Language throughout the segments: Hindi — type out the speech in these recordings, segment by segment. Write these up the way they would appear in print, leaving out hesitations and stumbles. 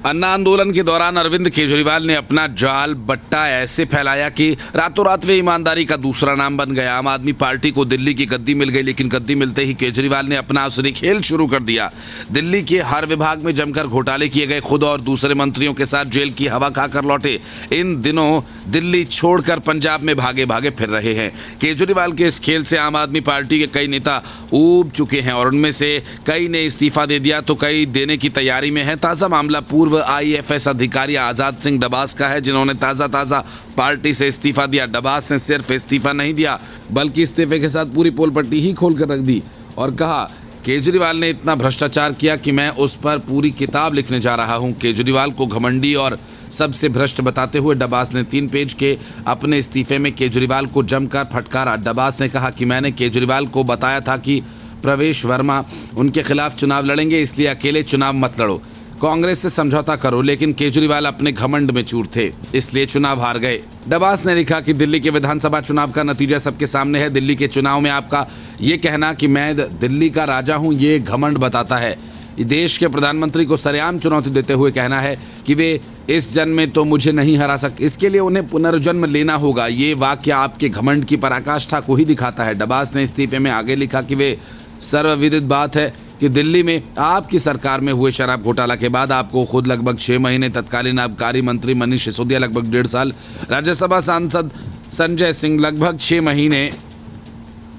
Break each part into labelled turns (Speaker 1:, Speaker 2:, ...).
Speaker 1: अन्ना आंदोलन के दौरान अरविंद केजरीवाल ने अपना जाल बट्टा ऐसे फैलाया कि रातों रात वे ईमानदारी का दूसरा नाम बन गया। आम आदमी पार्टी को दिल्ली की गद्दी मिल गई, लेकिन गद्दी मिलते ही केजरीवाल ने अपना असली खेल शुरू कर दिया। दिल्ली के हर विभाग में जमकर घोटाले किए गए, खुद और दूसरे मंत्रियों के साथ जेल की हवा खाकर लौटे। इन दिनों दिल्ली छोड़कर पंजाब में भागे भागे फिर रहे हैं। केजरीवाल के इस खेल से आम आदमी पार्टी के कई नेता ऊब चुके हैं और उनमें से कई ने इस्तीफा दे दिया तो कई देने की तैयारी में है। ताज़ा मामला पूर्व IAFS अधिकारी आजाद सिंह डबास का है, जिन्होंने ताज़ा पार्टी से इस्तीफा दिया। डबास ने सिर्फ इस्तीफा नहीं दिया, बल्कि इस्तीफे के साथ पूरी पोल पट्टी ही खोल कर रख दी और कहा केजरीवाल ने इतना भ्रष्टाचार किया कि मैं उस पर पूरी किताब लिखने जा रहा हूं। केजरीवाल को घमंडी और सबसे भ्रष्ट बताते हुए डबास ने 3 पेज के अपने इस्तीफे में केजरीवाल को जमकर फटकारा। डबास ने कहा कि मैंने केजरीवाल को बताया था कि प्रवेश वर्मा उनके खिलाफ चुनाव लड़ेंगे, इसलिए अकेले चुनाव मत लड़ो, कांग्रेस से समझौता करो। लेकिन केजरीवाल अपने घमंड में चूर थे, इसलिए चुनाव हार गए। डबास ने लिखा कि दिल्ली के विधानसभा चुनाव का नतीजा सबके सामने है। दिल्ली के चुनाव में आपका ये कहना कि मैं दिल्ली का राजा हूं, ये घमंड बताता है। देश के प्रधानमंत्री को सरेआम चुनौती देते हुए कहना है कि वे इस जन्म में तो मुझे नहीं हरा सकते, इसके लिए उन्हें पुनर्जन्म लेना होगा। ये वाक्य आपके घमंड की पराकाष्ठा को ही दिखाता है। डबास ने इस्तीफे में आगे लिखा कि वे सर्वविदित बात है कि दिल्ली में आपकी सरकार में हुए शराब घोटाला के बाद आपको खुद लगभग 6 महीने, तत्कालीन आबकारी मंत्री मनीष सिसोदिया लगभग 1.5 साल, राज्यसभा सांसद संजय सिंह लगभग 6 महीने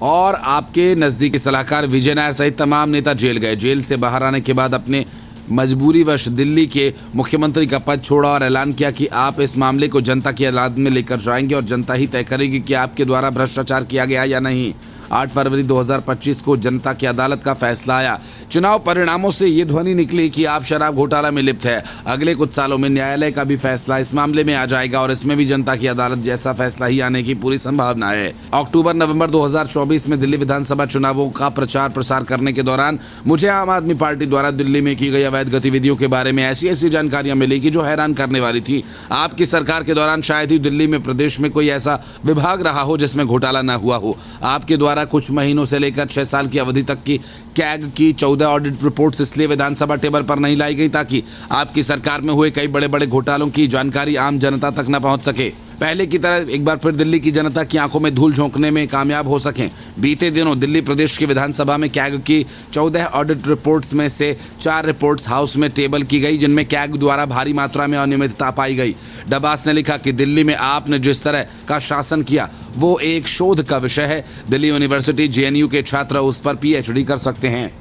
Speaker 1: और आपके नज़दीकी सलाहकार विजय नायर सहित तमाम नेता जेल गए। जेल से बाहर आने के बाद अपने मजबूरीवश दिल्ली के मुख्यमंत्री का पद छोड़ा और ऐलान किया कि आप इस मामले को जनता की अदालत में लेकर जाएंगे और जनता ही तय करेगी कि आपके द्वारा भ्रष्टाचार किया गया या नहीं। 8 फरवरी 2025 को जनता की अदालत का फैसला आया। चुनाव परिणामों से ये ध्वनि निकली कि आप शराब घोटाला में लिप्त है। अगले कुछ सालों में न्यायालय का भी फैसला इस मामले में आ जाएगा और इसमें भी जनता की अदालत जैसा फैसला ही आने की पूरी संभावना है। अक्टूबर-नवंबर 2024 में दिल्ली विधानसभा चुनावों का प्रचार प्रसार करने के दौरान मुझे आम आदमी पार्टी द्वारा दिल्ली में की गई अवैध गतिविधियों के बारे में ऐसी जानकारियां मिली कि जो हैरान करने वाली थी। आपकी सरकार के दौरान शायद ही दिल्ली में प्रदेश में कोई ऐसा विभाग रहा हो जिसमें घोटाला न हुआ हो। आपके द्वारा कुछ महीनों से लेकर 6 साल की अवधि तक की कैग की 14 ऑडिट रिपोर्ट्स इसलिए विधानसभा टेबल पर नहीं लाई गई ताकि आपकी सरकार में हुए कई बड़े घोटालों की जानकारी आम जनता तक न पहुंच सके। पहले की तरह एक बार फिर दिल्ली की जनता की आंखों में धूल झोंकने में कामयाब हो सकें। बीते दिनों दिल्ली प्रदेश की विधानसभा में कैग की 14 ऑडिट रिपोर्ट्स में से 4 रिपोर्ट्स हाउस में टेबल की गई, जिनमें कैग द्वारा भारी मात्रा में अनियमितता पाई गई। डबास ने लिखा कि दिल्ली में आपने जिस तरह का शासन किया वो एक शोध का विषय है। दिल्ली यूनिवर्सिटी JNU के छात्र उस पर PhD कर सकते हैं।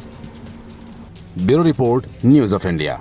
Speaker 2: Bureau report, news of India.